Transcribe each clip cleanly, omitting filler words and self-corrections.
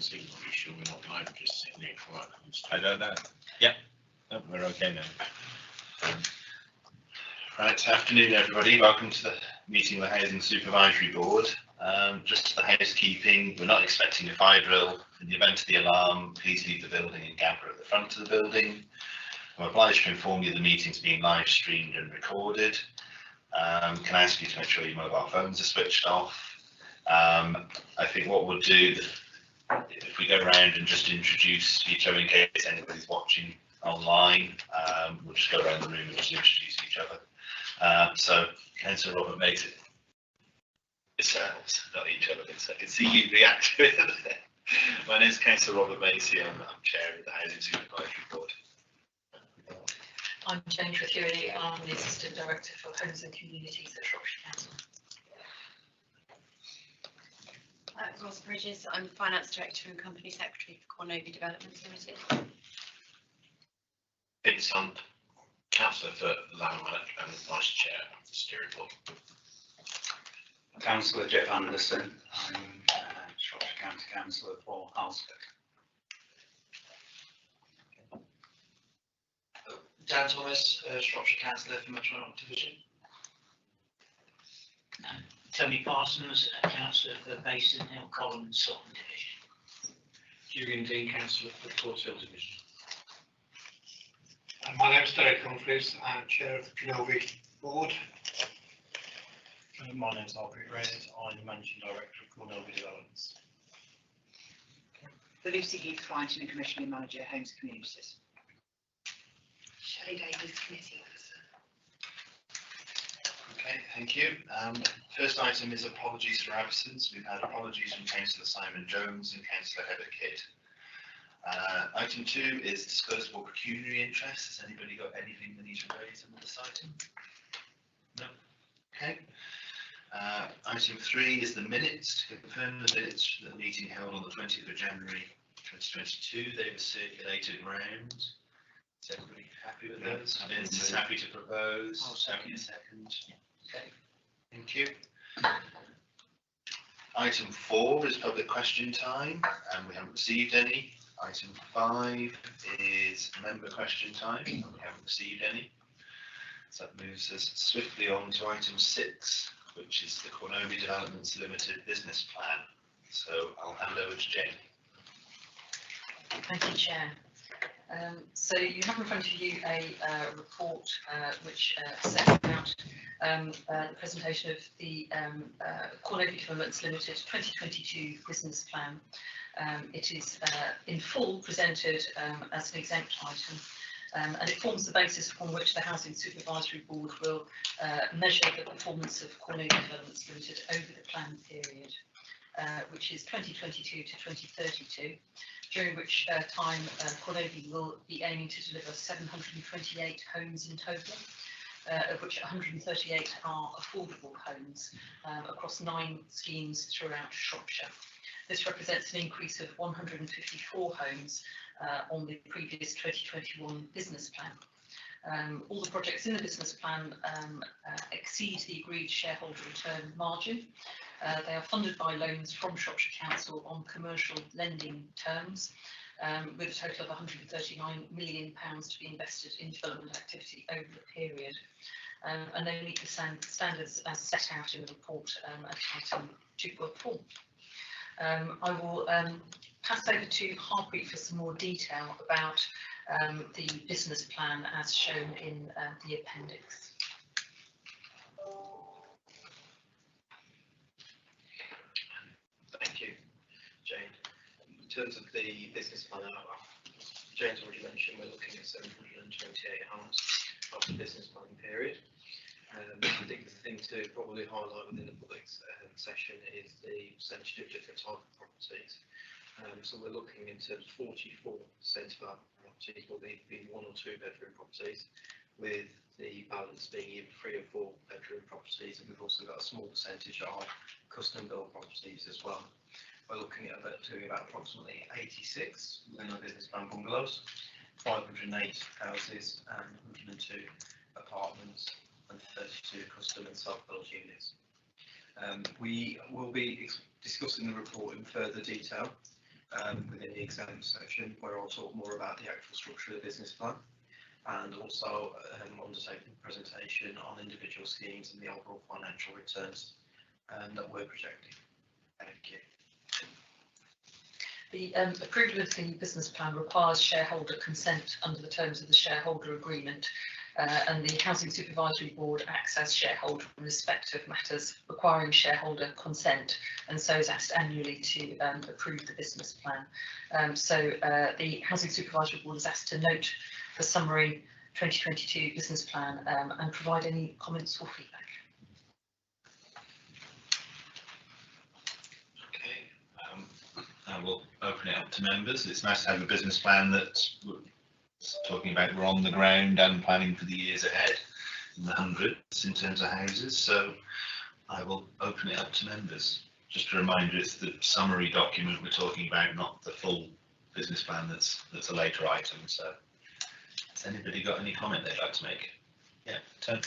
signal issue. We're not live, just sitting here quiet. I don't know. Yeah, no, we're okay now. Right, afternoon everybody. Welcome to the meeting of the Housing Supervisory Board. Just the housekeeping, we're not expecting a fire drill. In the event of the alarm, please leave the building and gather at the front of the building. I'm obliged to inform you the meeting's being live streamed and recorded. Can I ask you to make sure your mobile phones are switched off? I think what we'll do, if we go around and just introduce each other in case anybody's watching online, we'll just go around the room and just introduce each other. So, Councillor Robert Mason. Yourselves, not each other. I can see you react to it. My name is Councillor Robert Macy. I'm Chair of the Housing Supervisory Board. I'm Jane Trethewey. I'm the Assistant Director for Homes and Communities at Shropshire Council. Ross Bridges, I'm Finance Director and Company Secretary for Cornovy Developments Limited. Vincent, Councillor for Land Management and Vice Chair of the Steering Board. Councillor Jeff Anderson, I'm Shropshire County Councillor for Halstead. Dan Thomas, Shropshire Councillor for Metropolitan Division. Tony Parsons, Councillor for Basin Hill, Column and Sutton Division. Julian Dean, Councillor for Forest Hill Division. My name is Derek Humphreys. I'm Chair of the Cornovy Board. My name is Margaret Reid. I'm Managing Director of Cornovy Developments. Lucy Heath, Writing and Commissioning Manager, Homes and Communities. Shelley Davies, Committee Officer. Okay, thank you. First item is apologies for absence. We've had apologies from Councillor Simon Jones and Councillor Heather Kidd. Item 2 is disposable pecuniary interest. Has anybody got anything they need to raise under this item? No. Okay. Item 3 is the minutes. To confirm the minutes for the meeting held on the 20th of January 2022. They were circulated around. Is everybody happy with those? Vince is happy to propose. Having a second. Okay. Thank you. Item 4 is public question time, and we haven't received any. Item 5 is member question time, and we haven't received any. So that moves us swiftly on to item 6, which is the Cornovy Developments Limited business plan. So I'll hand over to Jane. Thank you, Chair. So you have in front of you a report which sets out the presentation of the Cornovy Developments Limited 2022 business plan. It is in full presented as an exempt item, and it forms the basis upon which the Housing Supervisory Board will measure the performance of Cornovy Developments Limited over the plan period, which is 2022 to 2032. During which time Cornovy will be aiming to deliver 728 homes in total, of which 138 are affordable homes across 9 schemes throughout Shropshire. This represents an increase of 154 homes on the previous 2021 business plan. All the projects in the business plan exceed the agreed shareholder return margin. They are funded by loans from Shropshire Council on commercial lending terms, with a total of £139 million to be invested in development activity over the period. And they meet the standards as set out in the report at item 2.4. I will pass over to Harpreet for some more detail about the business plan as shown in the appendix. Thank you, Jane. In terms of the business plan, Jane's already mentioned we're looking at 728 homes of the business plan period. I think the thing to probably highlight within the public session is the percentage of different type of properties. So we're looking in terms of 44% of our properties will be 1 or 2 bedroom properties, with the balance being either 3 or 4 bedroom properties, and we've also got a small percentage of custom built properties as well. We're looking at doing about approximately 86 within our business plan bungalows, 508 houses and 102 apartments and 32 custom and self-built units. We will be discussing the report in further detail within the exempt section, where I'll talk more about the actual structure of the business plan, and also undertaking a presentation on individual schemes and the overall financial returns that we're projecting. Thank you. The approval of the business plan requires shareholder consent under the terms of the shareholder agreement, and the Housing Supervisory Board acts as shareholder in respect of matters requiring shareholder consent, and so is asked annually to approve the business plan. The Housing Supervisory Board is asked to note the summary 2022 business plan and provide any comments or feedback. I will open it up to members. It's nice to have a business plan that's talking about we're on the ground and planning for the years ahead in the hundreds in terms of houses. So I will open it up to members. Just a reminder, it's the summary document we're talking about, not the full business plan that's a later item. So has anybody got any comment they'd like to make? Yeah, Tony.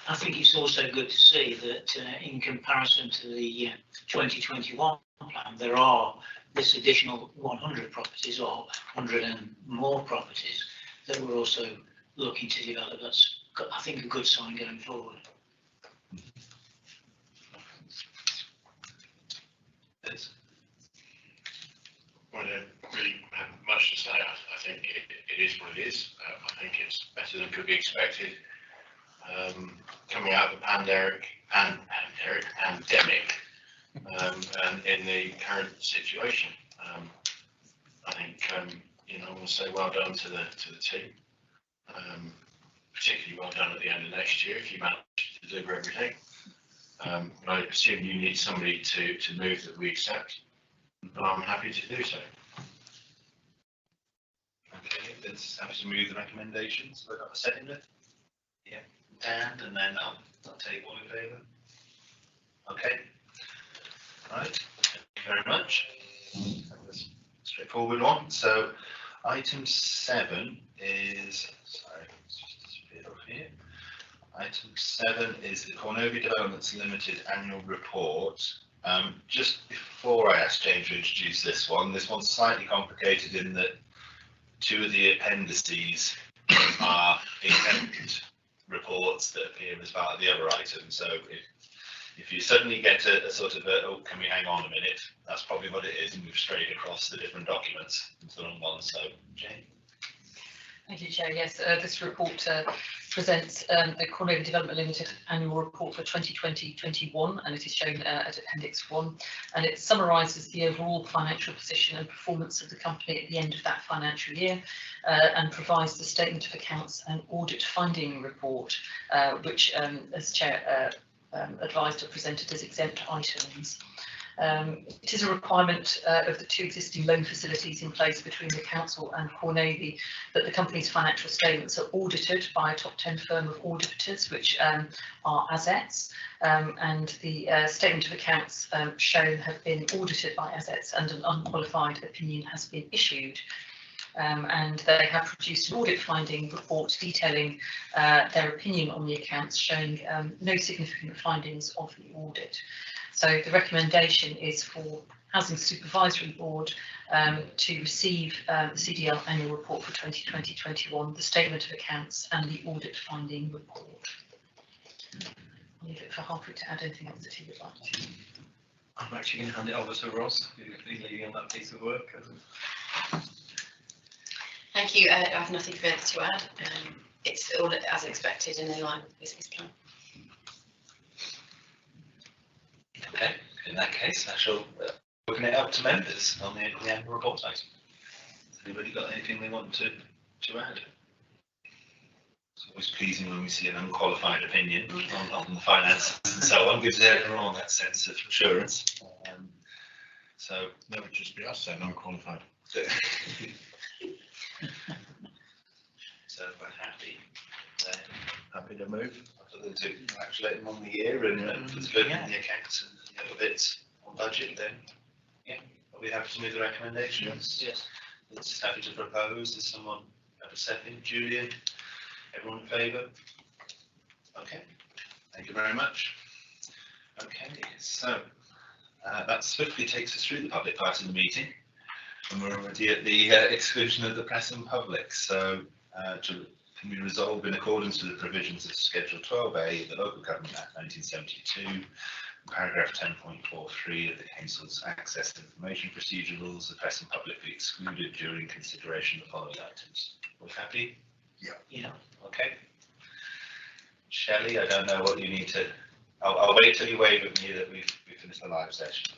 I think it's also good to see that in comparison to the 2021 plan, there are this additional 100 properties or 100 and more properties that we're also looking to develop. That's, I think, a good sign going forward. Yes. Well, I don't really have much to say. I think it is what it is. I think it's better than could be expected. Coming out of the pandemic, and in the current situation, I think I want to say well done to the team. Particularly well done at the end of next year if you manage to deliver everything. I assume you need somebody to move that we accept, but I'm happy to do so. Okay, let's have to move the recommendations. We've got a second. Yeah, and then I'll take all in favour. Okay. Right. Thank you very much. That was a straightforward one. So, item 7 is. Sorry, let's just disappear off here. Item 7 is the Cornovia Developments Limited annual report. Just before I ask Jane to introduce this one's slightly complicated in that 2 of the appendices are exempt reports that appear as part of the other item. So if you suddenly get a sort of oh, can we hang on a minute? That's probably what it is, and we've strayed across the different documents into the wrong one. So, Jane. Thank you, Chair. Yes, this report presents the Cornovia Development Limited annual report for 2020-21, and it is shown at Appendix 1, and it summarises the overall financial position and performance of the company at the end of that financial year, and provides the statement of accounts and audit finding report, which, as Chair advised, are presented as exempt items. It is a requirement of the 2 existing loan facilities in place between the Council and Cornovia that the company's financial statements are audited by a top 10 firm of auditors, which are assets, and the statement of accounts shown have been audited by assets and an unqualified opinion has been issued. And they have produced an audit finding report detailing their opinion on the accounts, showing no significant findings of the audit. So the recommendation is for Housing Supervisory Board to receive the CDL annual report for 2020-21, the statement of accounts and the audit finding report. I'll leave it for Harpreet to add anything else that he would like to. I'm actually going to hand it over to Ross, who's leading on that piece of work. Thank you. I have nothing further to add. It's all as expected and in line with the business plan. Okay, in that case, I shall open it up to members on the annual report item. Has anybody got anything they want to add? It's always pleasing when we see an unqualified opinion on the finances and so on, gives everyone that sense of assurance. So that would just be us then, unqualified. So if we're happy, then happy to move. Other than to congratulate them on the year and it's good in the accounts and the other bits on budget, then yeah, are we happy to move the recommendations? Yes. It's happy to propose. Does someone have a second? Julian? Everyone in favour? Okay, thank you very much. Okay, so that swiftly takes us through the public part of the meeting. And we're already at the exclusion of the press and public, so can we resolve in accordance with the provisions of Schedule 12A of the Local Government Act 1972, paragraph 10.43 of the Council's Access to Information Procedure Rules, the press and public be excluded during consideration of the following items. All happy? Yeah. Okay. Shelley, I don't know what you need to, I'll wait till you wave at me that we've finished the live session.